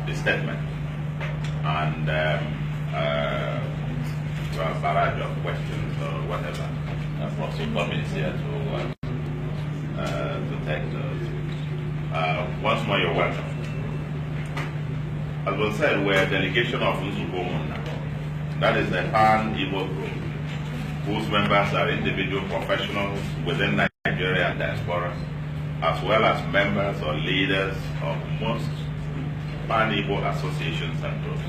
the statement and a barrage of questions or whatever. Proxy is here to take those. Once more, you're welcome. As was said, we're a delegation of Nzugomuna. That is a pan-Igbo group whose members are individual professionals within Nigeria and diaspora, as well as members or leaders of most pan-Igbo associations and groups,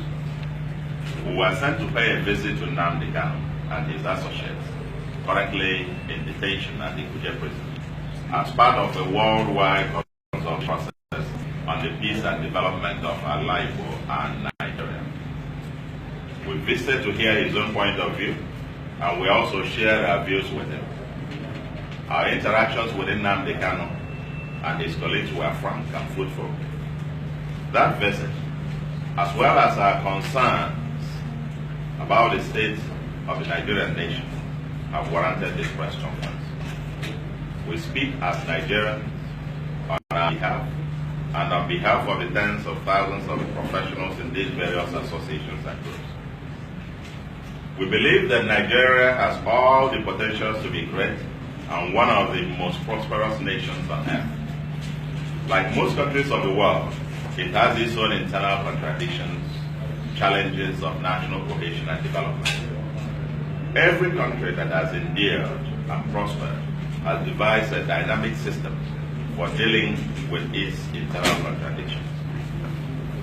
who were sent to pay a visit to Nnamdi Kanu and his associates, currently in detention at the Kuje prison, as part of a worldwide consultation process on the peace and development of our Igbo and Nigeria. We visited to hear his own point of view, and we also shared our views with him. Our interactions with Nnamdi Kanu and his colleagues were frank and fruitful. That visit, as well as our concerns about the state of the Nigerian nation, have warranted this press conference. We speak as Nigerians on our behalf and on behalf of the tens of thousands of professionals in these various associations and groups. We believe that Nigeria has all the potentials to be great and one of the most prosperous nations on earth. Like most countries of the world, it has its own internal contradictions, challenges of national cohesion and development. Every country that has endured and prospered has devised a dynamic system for dealing with its internal contradictions.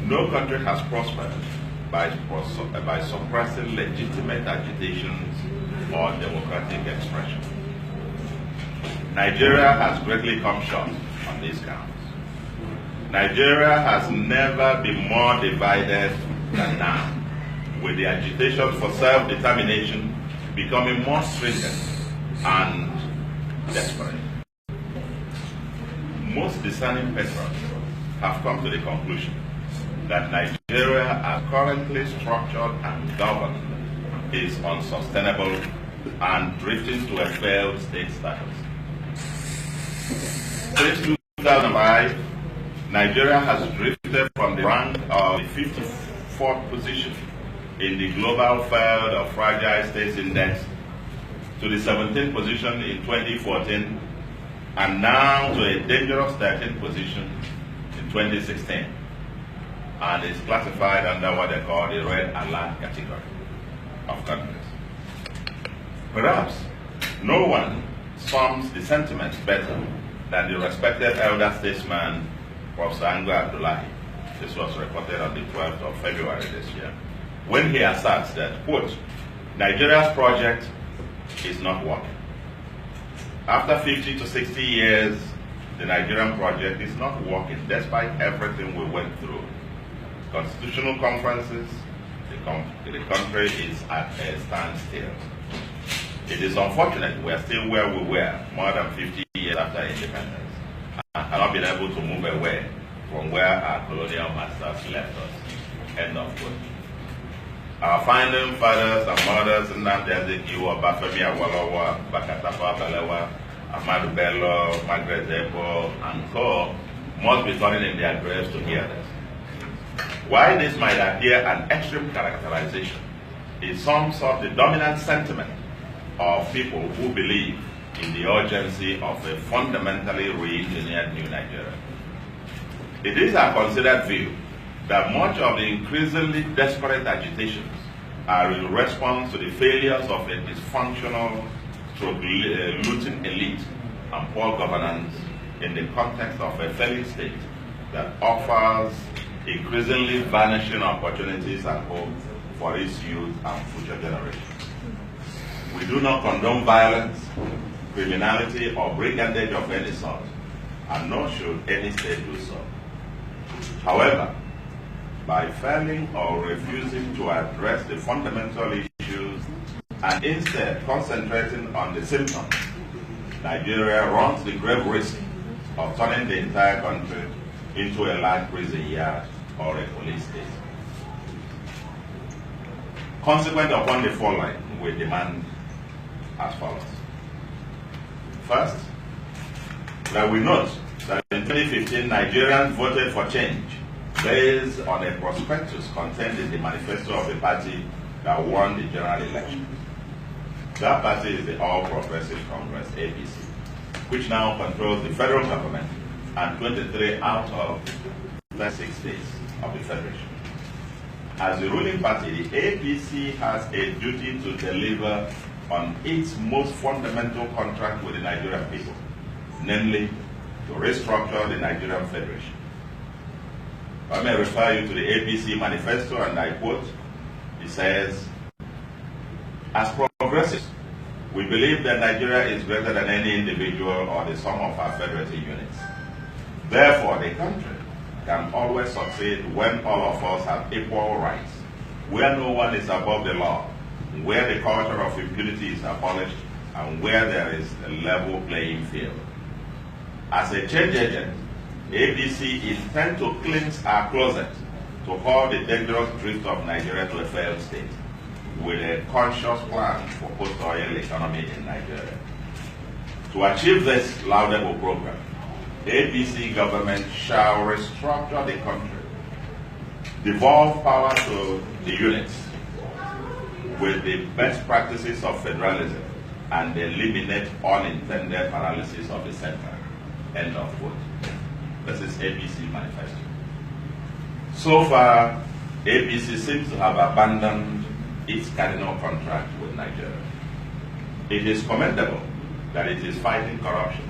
No country has prospered by suppressing legitimate agitations or democratic expression. Nigeria has greatly come short on these counts. Nigeria has never been more divided than now, with the agitation for self-determination becoming more stringent and desperate. Most discerning patriots have come to the conclusion that Nigeria, as currently structured and governed, is unsustainable and drifting to a failed state status. Since 2005, Nigeria has drifted from the rank of the 54th position in the Global Failed or Fragile States Index to the 17th position in 2014 and now to a dangerous 13th position in 2016, and is classified under what they call the red alert category of countries. Perhaps no one sums the sentiments better than the respected elder statesman, Professor Ango Abdullahi. This was reported on the 12th of February this year, when he asserts that, quote, Nigeria's project is not working. After 50 to 60 years, the Nigerian project is not working despite everything we went through. Constitutional conferences, the country is at a standstill. It is unfortunate we are still where we were more than 50 years after independence and have not been able to move away from where our colonial masters left us. End of quote. Our founding fathers and mothers, Nnamdi Azikiwe, Bafemi Awolowo, Bakatafa Balewa, Ahmadu Bello, Margaret Ebo, and co, must be turning in their graves to hear this. While this might appear an extreme characterization, it sums up the dominant sentiment of people who believe in the urgency of a fundamentally re-engineered new Nigeria. It is our considered view that much of the increasingly desperate agitations are in response to the failures of a dysfunctional, looting elite and poor governance in the context of a failing state that offers increasingly vanishing opportunities and hope for its youth and future generations. We do not condone violence, criminality, or brigandage of any sort, and nor should any state do so. However, by failing or refusing to address the fundamental issues and instead concentrating on the symptoms, Nigeria runs the grave risk of turning the entire country into a large prison yard or a police state. Consequent upon the following, we demand as follows. First, that we note that in 2015, Nigerians voted for change based on a prospectus contained in the manifesto of the party that won the general election. That party is the All Progressive Congress, APC, which now controls the federal government and 23 out of 36 states of the Federation. As the ruling party, the APC has a duty to deliver on its most fundamental contract with the Nigerian people, namely to restructure the Nigerian Federation. I may refer you to the APC manifesto, and I quote, it says, "As progressives, we believe that Nigeria is greater than any individual or the sum of our federative units. Therefore, the country can always succeed when all of us have equal rights, where no one is above the law, where the culture of impunity is abolished, and where there is a level playing field. As a change agent, APC intends to cleanse our closet to call the dangerous drift of Nigeria to a failed state, with a conscious plan for post-oil economy in Nigeria. To achieve this laudable program, APC government shall restructure the country, devolve power to the units with the best practices of federalism, and eliminate unintended paralysis of the center." End of quote. This is APC manifesto. So far, APC seems to have abandoned its cardinal contract with Nigeria. It is commendable that it is fighting corruption,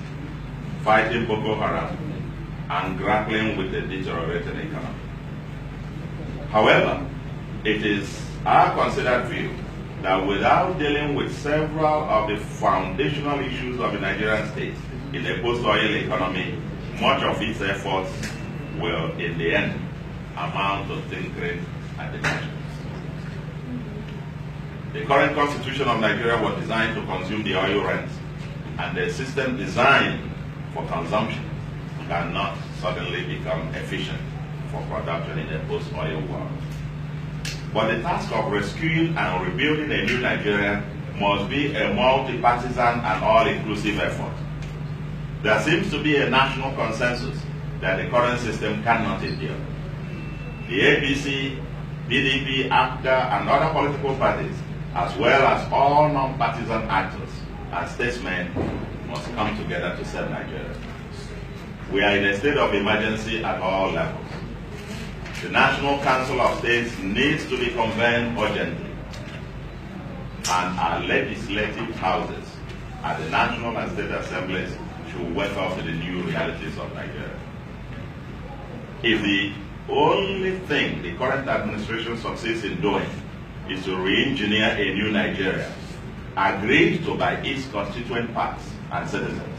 fighting Boko Haram, and grappling with the deteriorating economy. However, it is our considered view that without dealing with several of the foundational issues of the Nigerian state in a post-oil economy, much of its efforts will, in the end, amount to tinkering at the margins. The current constitution of Nigeria was designed to consume the oil rent, and the system designed for consumption cannot suddenly become efficient for production in a post-oil world. But the task of rescuing and rebuilding a new Nigeria must be a multi-partisan and all-inclusive effort. There seems to be a national consensus that the current system cannot endure. The APC, PDP, APGA, and other political parties, as well as all non-partisan actors and statesmen, must come together to save Nigeria. We are in a state of emergency at all levels. The National Council of States needs to be convened urgently, and our legislative houses at the national and state assemblies should wake up to the new realities of Nigeria. If the only thing the current administration succeeds in doing is to re-engineer a new Nigeria, agreed to by its constituent parts and citizens,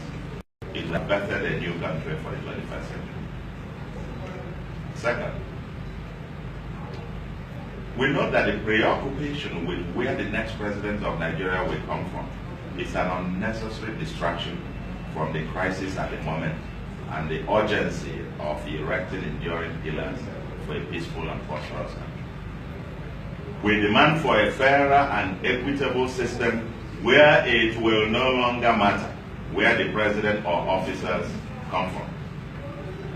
it will have bettered a new country for the 21st century. Second, we know that the preoccupation with where the next president of Nigeria will come from is an unnecessary distraction from the crisis at the moment and the urgency of erecting enduring pillars for a peaceful and prosperous country. We demand for a fairer and equitable system where it will no longer matter where the president or officers come from.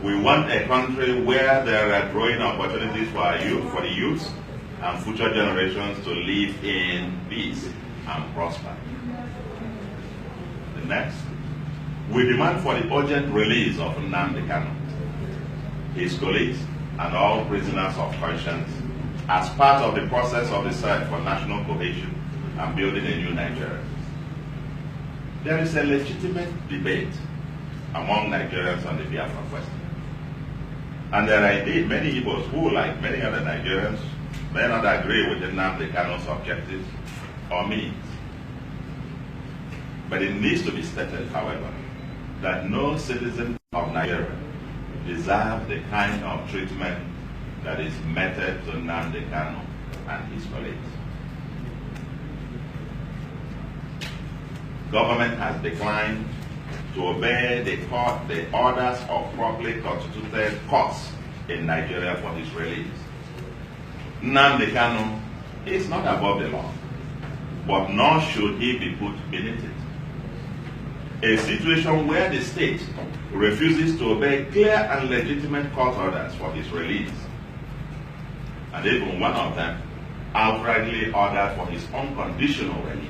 We want a country where there are growing opportunities for our youth, for the youth and future generations to live in peace and prosper. The next, we demand for the urgent release of Nnamdi Kanu, his colleagues, and all prisoners of conscience as part of the process of the search for national cohesion and building a new Nigeria. There is a legitimate debate among Nigerians on the Biafra question. And there are indeed many Igbos who, like many other Nigerians, may not agree with Nnamdi Kanu's objectives or means. But it needs to be stated, however, that no citizen of Nigeria deserves the kind of treatment that is meted to Nnamdi Kanu and his colleagues. Government has declined to obey the orders of properly constituted courts in Nigeria for his release. Nnamdi Kanu is not above the law, but nor should he be put beneath it. A situation where the state refuses to obey clear and legitimate court orders for his release and even one of them outrightly ordered for his unconditional release.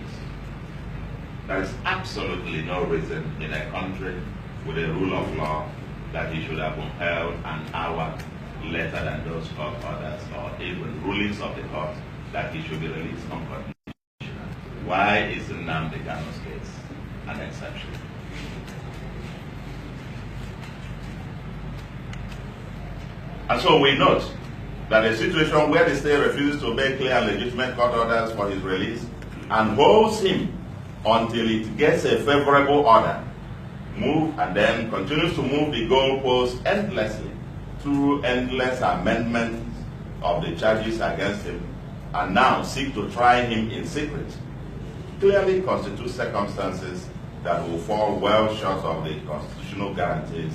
There is absolutely no reason in a country with a rule of law that he should have been held an hour later than those court orders or even rulings of the court that he should be released unconditionally. Why is Nnamdi Kanu's case an exception? And so we note that a situation where the state refuses to obey clear and legitimate court orders for his release and holds him until it gets a favorable order, and then continues to move the goalposts endlessly through endless amendments of the charges against him, and now seek to try him in secret, clearly constitutes circumstances that will fall well short of the constitutional guarantees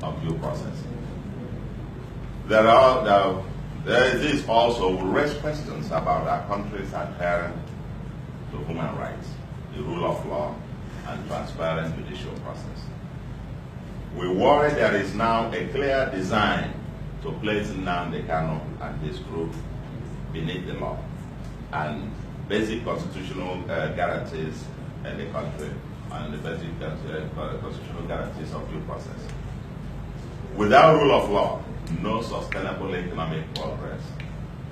of due process. This also will raise questions about our country's adherence to human rights, the rule of law, and transparent judicial process. We worry there is now a clear design to place Nnamdi Kanu and his group beneath the law and basic constitutional guarantees in the country and the basic constitutional guarantees of due process. Without rule of law, no sustainable economic progress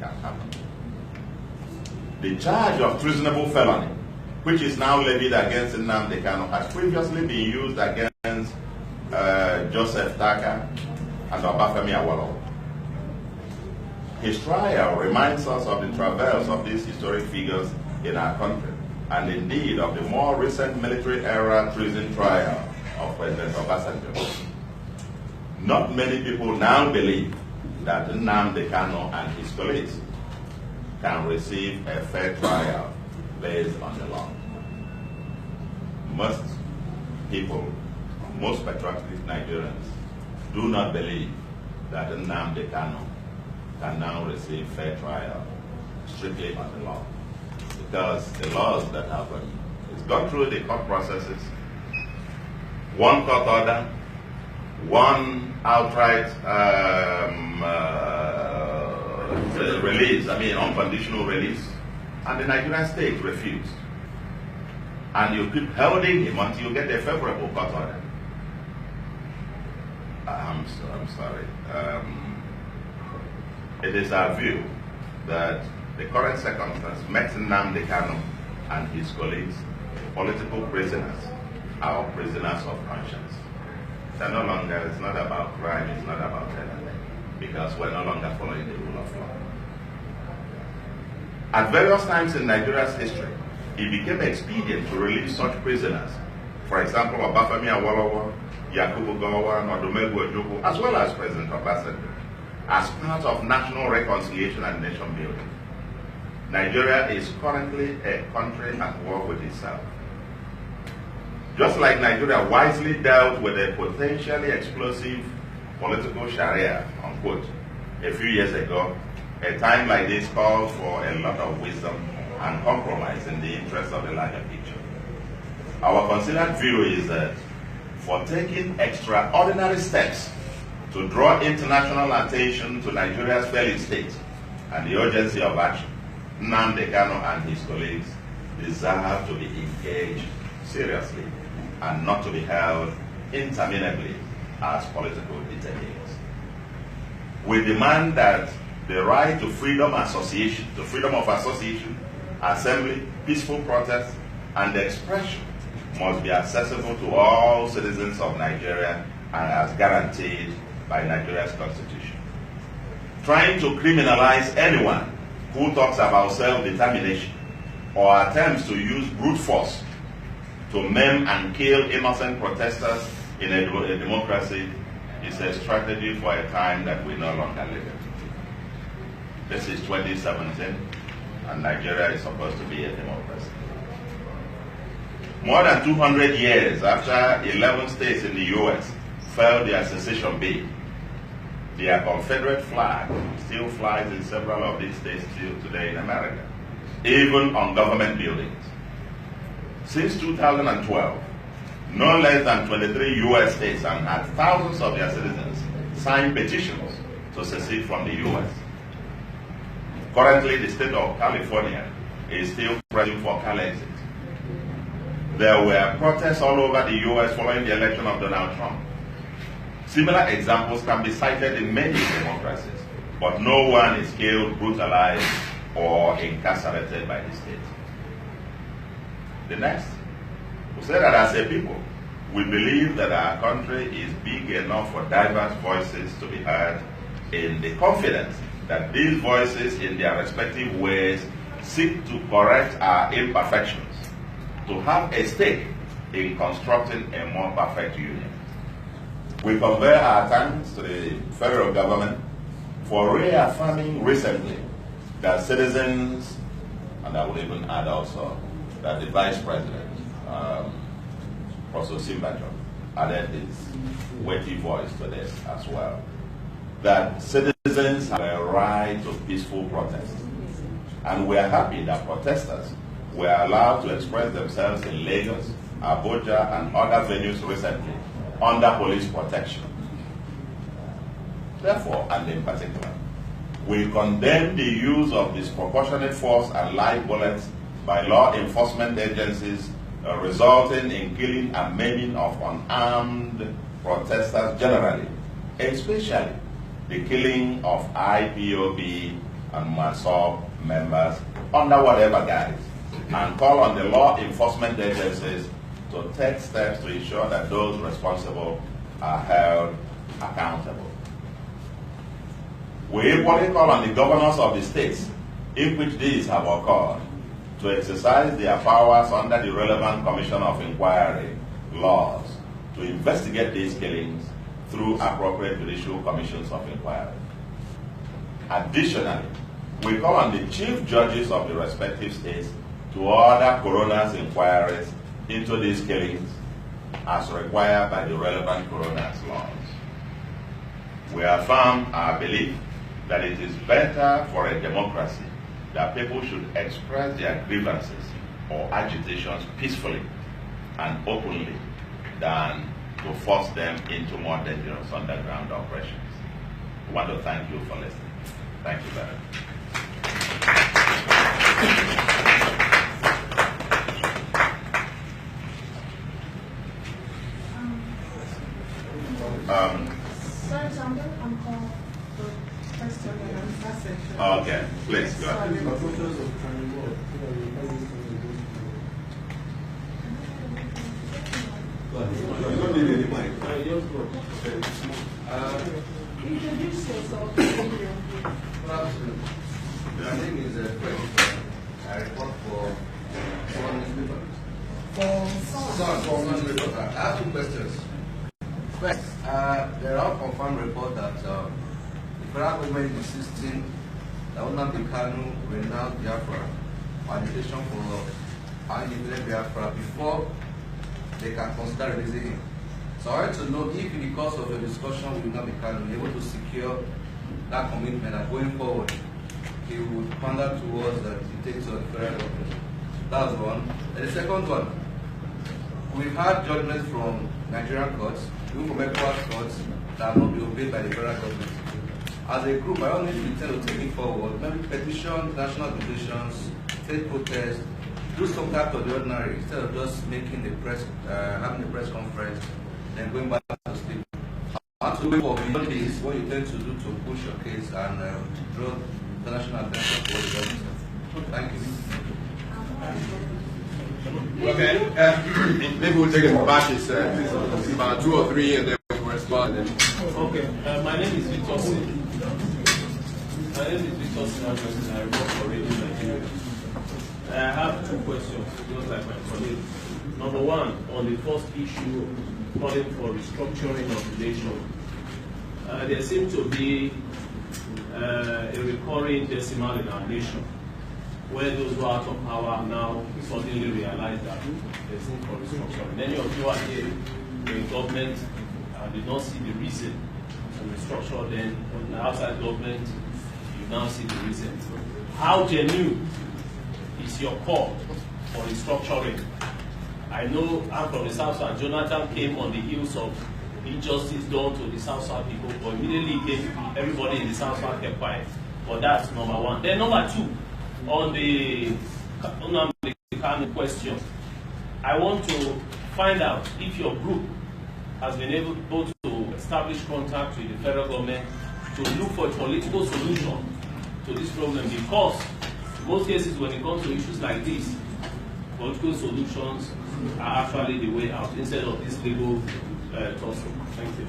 can happen. The charge of treasonable felony, which is now levied against Nnamdi Kanu, has previously been used against Joseph Taka and Obafemi Awolowo. His trial reminds us of the travails of these historic figures in our country, and indeed of the more recent military-era treason trial of President Obasanjo. Not many people now believe that Nnamdi Kanu and his colleagues can receive a fair trial based on the law. Most people, most patriotic Nigerians, do not believe that Nnamdi Kanu can now receive fair trial strictly on the law, because the laws that have gone through the court processes, one court order, one outright release, unconditional release, and the Nigerian state refused. And you keep holding him until you get a favorable court order. I'm sorry. It is our view that the current circumstance makes Nnamdi Kanu and his colleagues political prisoners, our prisoners of conscience. They're no longer, it's not about crime, it's not about anything, because we're no longer following the rule of law. At various times in Nigeria's history, it became expedient to release such prisoners. For example, Obafemi Awolowo, Yakubu Gowon, Odumegwu Ojukwu, as well as President Obasanjo, as part of national reconciliation and nation building. Nigeria is currently a country at war with itself. Just like Nigeria wisely dealt with a potentially explosive political Sharia, unquote, a few years ago, a time like this calls for a lot of wisdom and compromise in the interest of the larger picture. Our considered view is that for taking extraordinary steps to draw international attention to Nigeria's failing state and the urgency of action, Nnamdi Kanu and his colleagues deserve to be engaged seriously and not to be held interminably as political detainees. We demand that the right to freedom of association, assembly, peaceful protest, and expression must be accessible to all citizens of Nigeria and as guaranteed by Nigeria's constitution. Trying to criminalize anyone who talks about self-determination or attempts to use brute force to maim and kill innocent protesters in a democracy is a strategy for a time that we no longer live in. This is 2017, and Nigeria is supposed to be a democracy. More than 200 years after 11 states in the U.S. filed their secession bid, their Confederate flag still flies in several of these states still today in America, even on government buildings. Since 2012, no less than 23 U.S. states and had thousands of their citizens signed petitions to secede from the U.S. Currently, the state of California is still pressing for Calexit. There were protests all over the U.S. following the election of Donald Trump. Similar examples can be cited in many democracies, but no one is killed, brutalized, or incarcerated by the state. The next, we say that as a people, we believe that our country is big enough for diverse voices to be heard, in the confidence that these voices in their respective ways seek to correct our imperfections, to have a stake in constructing a more perfect union. We convey our thanks to the federal government for reaffirming recently that citizens, and I would even add also that the Vice President, Professor Simbajo, added his weighty voice to this as well, that citizens have a right to peaceful protest. And we are happy that protesters were allowed to express themselves in Lagos, Abuja, and other venues recently under police protection. Therefore, and in particular, we condemn the use of disproportionate force and live bullets by law enforcement agencies resulting in killing and maiming of unarmed protesters generally, especially the killing of IPOB and MASOB members under whatever guise, and call on the law enforcement agencies to take steps to ensure that those responsible are held accountable. We equally call on the governors of the states in which these have occurred to exercise their powers under the relevant Commission of Inquiry laws to investigate these killings through appropriate judicial commissions of inquiry. Additionally, we call on the chief judges of the respective states to order coroner's inquiries into these killings as required by the relevant coroner's laws. We affirm our belief that it is better for a democracy that people should express their grievances or agitations peacefully and openly than to force them into more dangerous underground operations. We want to thank you for listening. Thank you very much. Sorry, I'm called for question and answer section. Okay, please go ahead. Introduce yourself. My name is Fred. I report for Sun newspaper. Sun newspaper. I have two questions. First, there are confirmed reports that the federal government is insisting that kanu will now Biafra on invitation for an independent Biafra before they can consider releasing him. So I want to know if in the course of the discussion with kanu be able to secure that commitment that going forward he would pander towards that he takes on the federal government. That's one. And the second one, we've had judgments from Nigerian courts, even from ECOWAS courts, that have not been obeyed by the federal government. As a group, I only intend to take it forward, maybe petition, national petitions, state protests, do some type of the ordinary instead of just making the press, having a press conference, and going back to sleep. I want to wait for beyond this, what you tend to do to push your case and draw international attention to what the government says. Thank you. Okay, maybe we'll take it in batches, please, about 2 or 3, and then we'll respond. Okay, my name is Victor Sin. My name is Victor Sin, and I work for Radio Nigeria. I have 2 questions, just like my colleague. Number one, on the first issue, calling for restructuring of the nation. There seems to be a recurring decimal in our nation, where those who are out of power now suddenly realize that there's need for restructuring. Many of you are here in government and did not see the reason to restructure, then on the outside government, you now see the reason. How genuine is your call for restructuring? I know I'm from the South, and Jonathan came on the heels of injustice done to the South people, but immediately everybody in the South kept quiet. But that's number one. Then number two, on the Kanu question, I want to find out if your group has been able both to establish contact with the federal government to look for a political solution to this problem, because in most cases when it comes to issues like this, political solutions are actually the way out instead of this legal tussle. Thank you.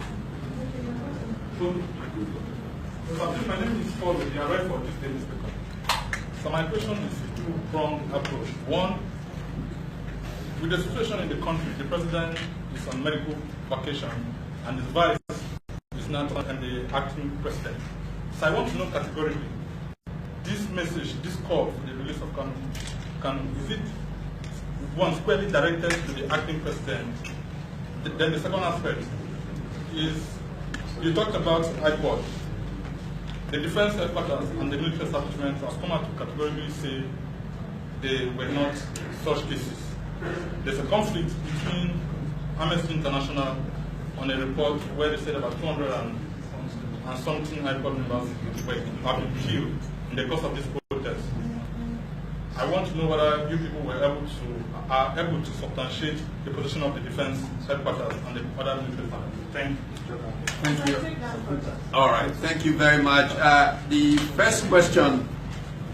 My name is Paul. I write for this daily speaker. So my question is a two-pronged approach. One, with the situation in the country, the president is on medical vacation and his vice is not and the acting president. So I want to know categorically, this message, this call for the release of Kanu, is it one squarely directed to the acting president? Then the second aspect is, you talked about IPOD. The defense headquarters and the military establishment have come out to categorically say they were not such cases. There's a conflict between Amnesty International on a report where they said about 200 and something IPOD members have been killed in the course of this protest. I want to know whether you people are able to substantiate the position of the defense headquarters and the other military establishment. Thank you. Thank you. All right, thank you very much. The first question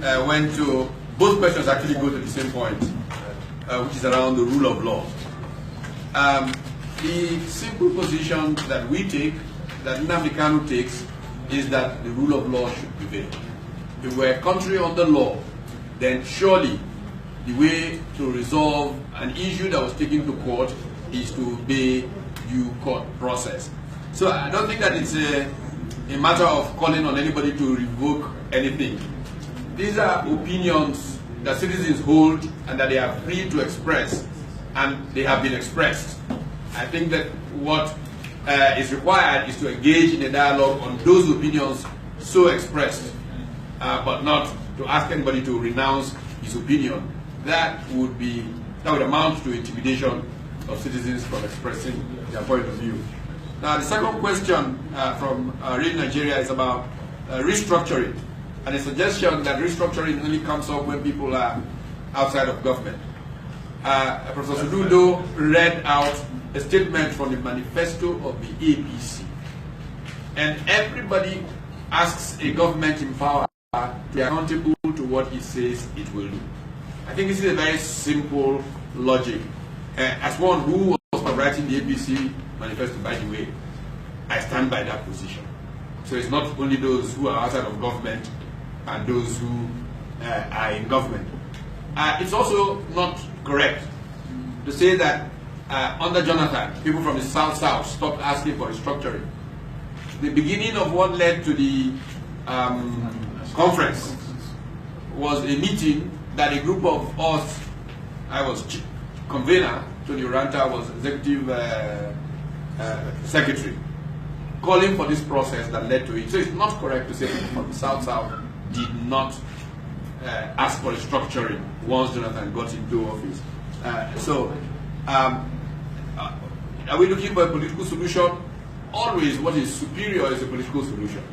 went to, both questions actually go to the same point, which is around the rule of law. The simple position that we take, that Nnamdi Kanu takes, is that the rule of law should prevail. If we're a country under law, then surely the way to resolve an issue that was taken to court is to obey due court process. So I don't think that it's a matter of calling on anybody to revoke anything. These are opinions that citizens hold and that they are free to express, and they have been expressed. I think that what is required is to engage in a dialogue on those opinions so expressed, but not to ask anybody to renounce his opinion. That would amount to intimidation of citizens from expressing their point of view. Now, the second question from Radio Nigeria is about restructuring, and a suggestion that restructuring only comes up when people are outside of government. Professor Soludo read out a statement from the manifesto of the APC, and everybody asks a government in power to be accountable to what it says it will do. I think this is a very simple logic. As one who was writing the APC manifesto, by the way, I stand by that position. So it's not only those who are outside of government and those who are in government. It's also not correct to say that under Jonathan, people from the South stopped asking for restructuring. The beginning of what led to the conference was a meeting that a group of us, I was convener, Tony Uranta was executive secretary, calling for this process that led to it. So it's not correct to say people from the South did not ask for restructuring once Jonathan got into office. Are we looking for a political solution? Always what is superior is a political solution.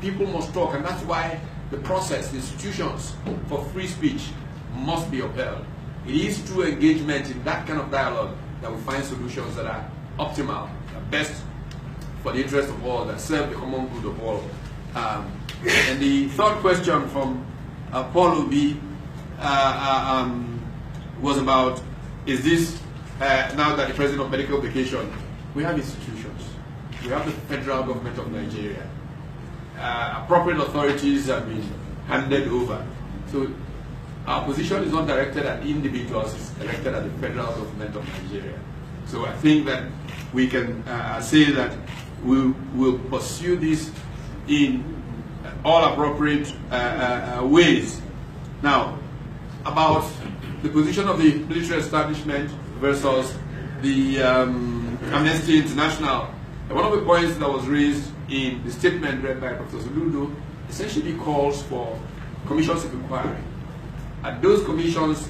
People must talk, and that's why the process, the institutions for free speech must be upheld. It is through engagement in that kind of dialogue that we find solutions that are optimal, best for the interest of all, that serve the common good of all. And the third question from Paul Obi was about, is this, now that the president of medical vacation, we have institutions. We have the federal government of Nigeria. Appropriate authorities have been handed over. So our position is not directed at individuals, it's directed at the federal government of Nigeria. So I think that we can say that we will pursue this in all appropriate ways. Now, about the position of the military establishment versus the Amnesty International, one of the points that was raised in the statement read by Professor Ludo essentially calls for commissions of inquiry. And those commissions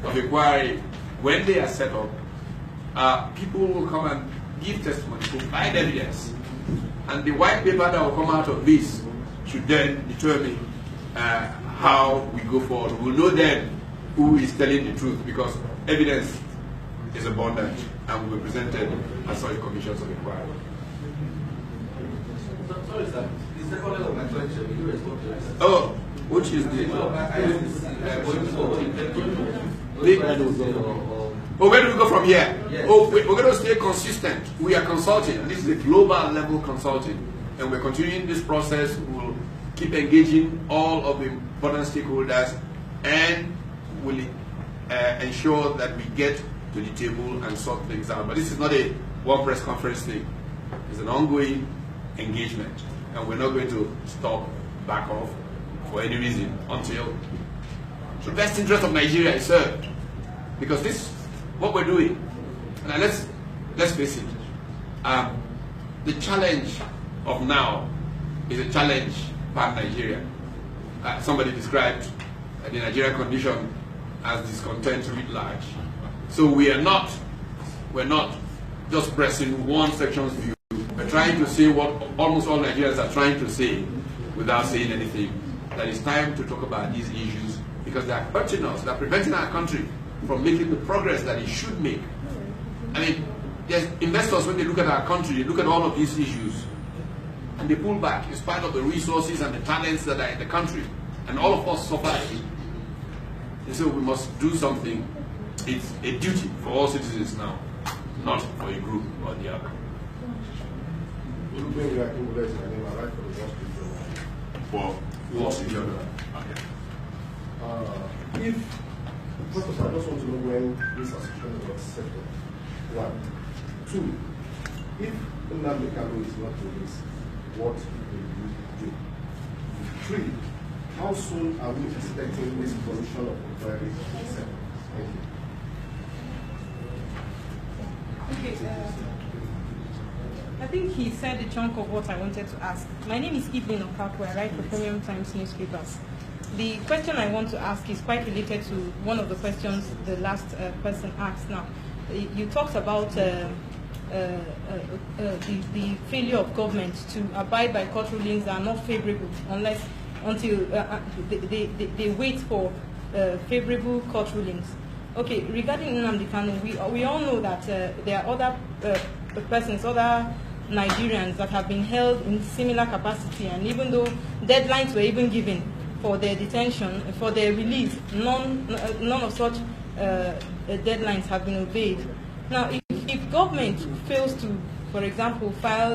of inquiry, when they are set up, people will come and give testimony, provide evidence. And the white paper that will come out of this should then determine how we go forward. We'll know then who is telling the truth, because evidence is abundant and will be presented as such commissions of inquiry. Sorry, sir. The second leg of my question, you respond to this. Oh, which is the... Oh, where do we go from here? Yes. Oh, we're going to stay consistent. We are consulting. This is a global level consulting. And we're continuing this process. We'll keep engaging all of the important stakeholders and will ensure that we get to the table and sort things out. But this is not a one press conference thing. It's an ongoing engagement. And we're not going to stop, back off for any reason until the best interest of Nigeria is served. Because this is what we're doing. Now let's face it. The challenge of now is a challenge pan-Nigeria. Somebody described the Nigerian condition as discontent writ large. So we're not just pressing one section's view. We're trying to say what almost all Nigerians are trying to say without saying anything. That it's time to talk about these issues because they are hurting us, they are preventing our country from making the progress that it should make. I mean, there's investors, when they look at our country, they look at all of these issues and they pull back in spite of the resources and the talents that are in the country. And all of us suffer. And so we must do something. It's a duty for all citizens now, not for a group or the other. If, first of all, I just want to know when this association was accepted. 1. 2. If Nnamdi Kanu is not released, what will you do? 3. How soon are we expecting this commission of inquiry to be set? Thank you. Okay. I think he said a chunk of what I wanted to ask. My name is Evelyn Okapo. I write for Premium Times newspapers. The question I want to ask is quite related to one of the questions the last person asked. Now, you talked about the failure of government to abide by court rulings that are not favorable until they wait for favorable court rulings. Okay, regarding Nnamdi Kanu, we all know that there are other persons, other Nigerians that have been held in similar capacity, and even though deadlines were even given for their detention, for their release, none of such deadlines have been obeyed. Now, if government fails to, for example, file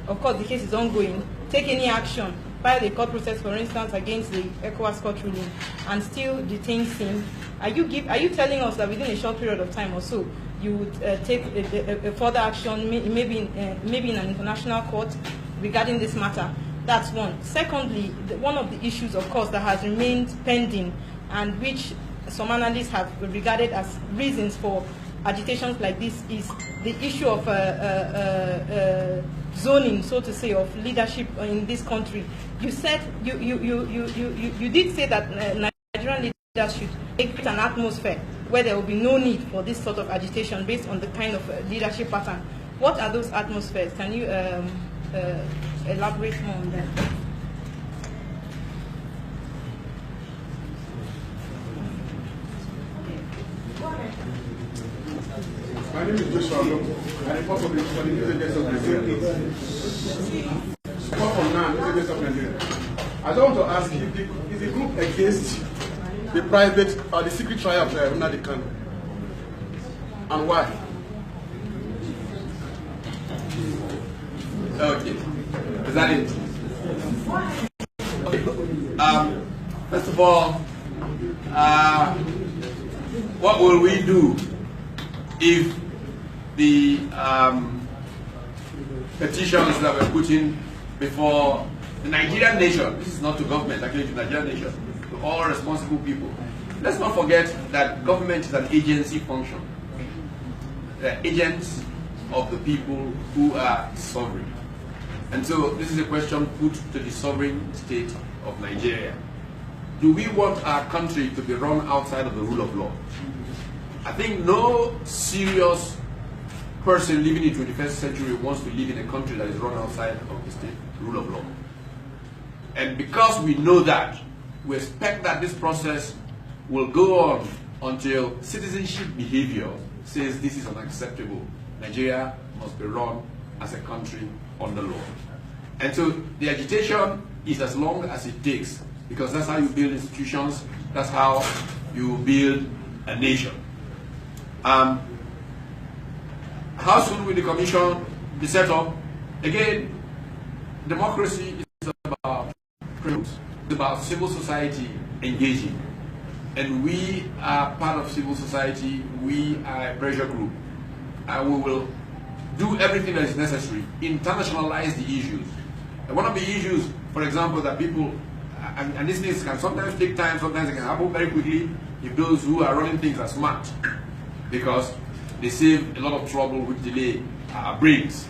of course the case is ongoing, take any action, file a court process, for instance, against the ECOWAS court ruling, and still detain him, are you telling us that within a short period of time or so, you would take a further action, maybe in an international court regarding this matter? That's one. Secondly, one of the issues, of course, that has remained pending and which some analysts have regarded as reasons for agitations like this is the issue of zoning, so to say, of leadership in this country. You said you did say that Nigerian leaders should create an atmosphere where there will be no need for this sort of agitation based on the kind of leadership pattern. What are those atmospheres? Can you elaborate more on that? My name is Joshua Loco. I report from the News Agency of Nigeria. Report from now, News Agency of Nigeria. I just want to ask if is the group against the private or the secret trial of Nnamdi Kanu, and why? Okay, is that it? Okay. First of all, what will we do if the petitions that were put in before the Nigerian nation, this is not to government, actually to the Nigerian nation, to all responsible people. Let's not forget that government is an agency function. They're agents of the people who are sovereign. And so this is a question put to the sovereign state of Nigeria. Do we want our country to be run outside of the rule of law? I think no serious person living in the 21st century wants to live in a country that is run outside of the state rule of law. And because we know that, we expect that this process will go on until citizenship behavior says this is unacceptable. Nigeria must be run as a country under law. And so the agitation is as long as it takes, because that's how you build institutions, that's how you build a nation. How soon will the commission be set up? Again, democracy is about it's about civil society engaging. And we are part of civil society, we are a pressure group. And we will do everything that is necessary, internationalize the issues. And one of the issues, for example, that people, and these things can sometimes take time, sometimes it can happen very quickly if those who are running things are smart, because they save a lot of trouble with delay brings.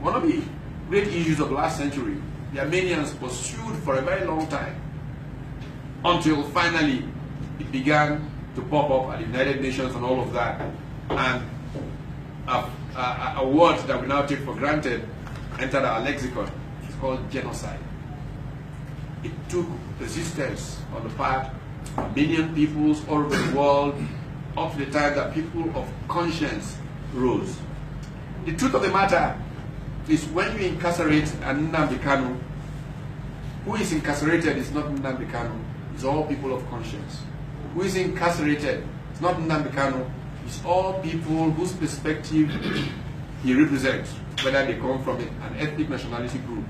One of the great issues of last century, the Armenians pursued for a very long time, until finally it began to pop up at the United Nations and all of that. And a word that we now take for granted entered our lexicon. It's called genocide. It took resistance on the part of Armenian peoples all over the world up to the time that people of conscience rose. The truth of the matter is, when you incarcerate an Nnamdi Kanu, who is incarcerated is not Nnamdi Kanu, it's all people of conscience. Who is incarcerated, it's not Nnamdi Kanu, it's all people whose perspective he represents, whether they come from an ethnic nationality group.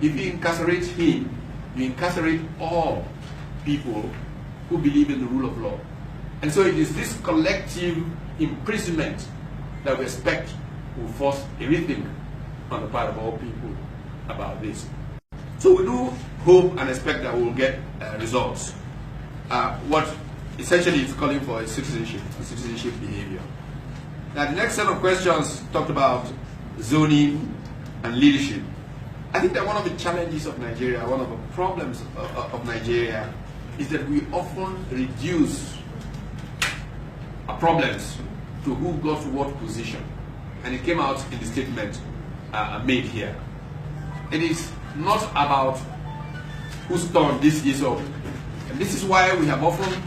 If you incarcerate him, you incarcerate all people who believe in the rule of law. And so it is this collective imprisonment that we expect will force a rethink on the part of all people about this. So we do hope and expect that we will get results. What essentially is calling for is citizenship behavior. Now the next set of questions talked about zoning and leadership. I think that one of the challenges of Nigeria, one of the problems of Nigeria, is that we often reduce our problems to who got what position. And it came out in the statement made here. It is not about whose turn this is up. And this is why we have often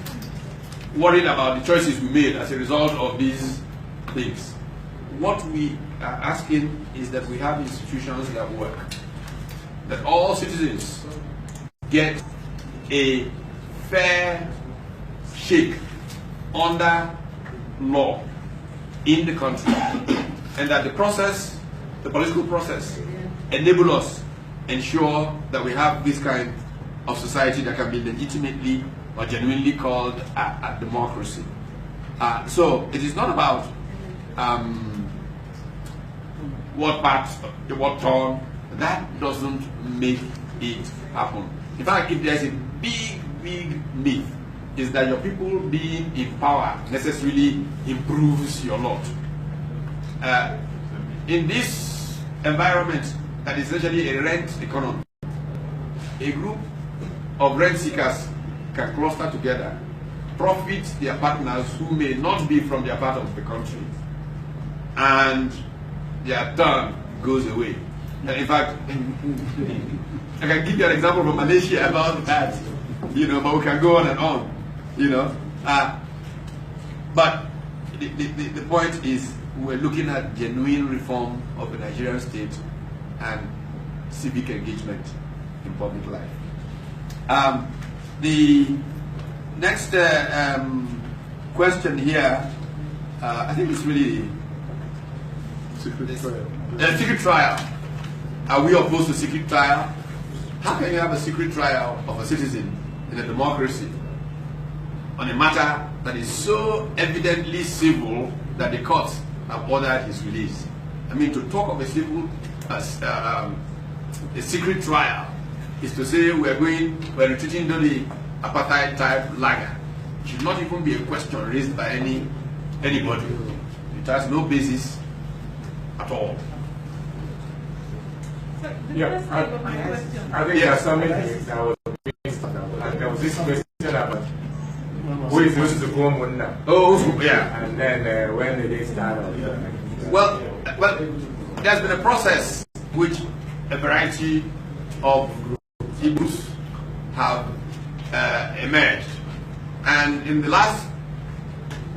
worried about the choices we made as a result of these things. What we are asking is that we have institutions that work, that all citizens get a fair shake under law in the country, and that the process, the political process, enable us, ensure that we have this kind of society that can be legitimately or genuinely called a democracy. So it is not about what part, what turn. That doesn't make it happen. In fact, if there's a big myth, is that your people being in power necessarily improves your lot. In this environment that is essentially a rent economy, a group of rent seekers can cluster together, profit their partners who may not be from their part of the country, and their turn goes away. And in fact, I can give you an example from Malaysia about that, but we can go on and on, But the point is, we're looking at genuine reform of the Nigerian state and civic engagement in public life. The next question here, I think it's really secret trial. Are we opposed to secret trial? How can you have a secret trial of a citizen in a democracy on a matter that is so evidently civil that the courts have ordered his release? I mean, to talk of a secret trial is to say we're retreating to the apartheid type lager. It should not even be a question raised by anybody. It has no basis at all. Yeah, I think there are so many things that was mixed up. And there was this question about who is supposed to go on now. Oh, yeah. And then when did they start? Well, there's been a process which a variety of Igbos have emerged. And in the last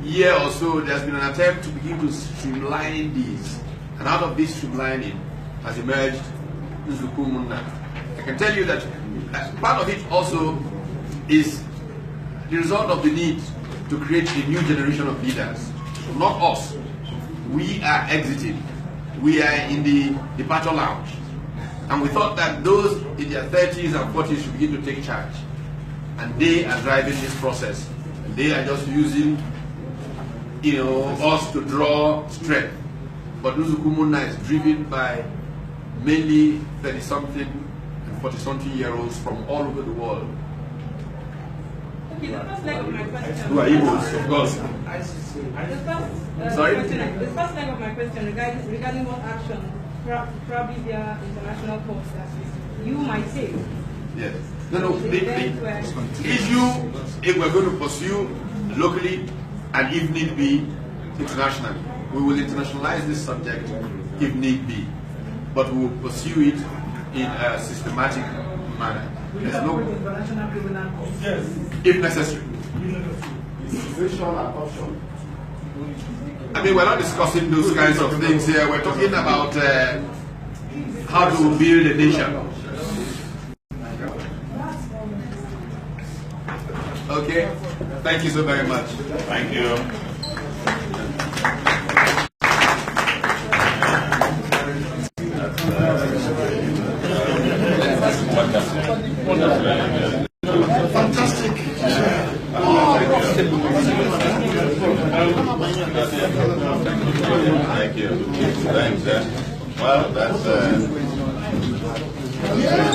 year or so, there's been an attempt to begin to streamline these. And out of this streamlining has emerged Nzukumunna. I can tell you that part of it also is the result of the need to create a new generation of leaders. So not us. We are exiting. We are in the departure lounge. And we thought that those in their 30s and 40s should begin to take charge. And they are driving this process. And they are just using, us to draw strength. But Nzukumunna is driven by mainly 30-something and 40-something-year-olds from all over the world. Okay, the first leg of my question. Who are Igbos, of course. The first leg of my question regarding what action, probably via international courts, that you might take. Yes. No. The issue, if we're going to pursue locally and if need be, internationally, we will internationalize this subject if need be, but we will pursue it in a systematic manner. There's no, if necessary. I mean, we're not discussing those kinds of things here. We're talking about how to build a nation. Okay, thank you so very much. Thank you. Fantastic. Thank you. Thanks. Well, that's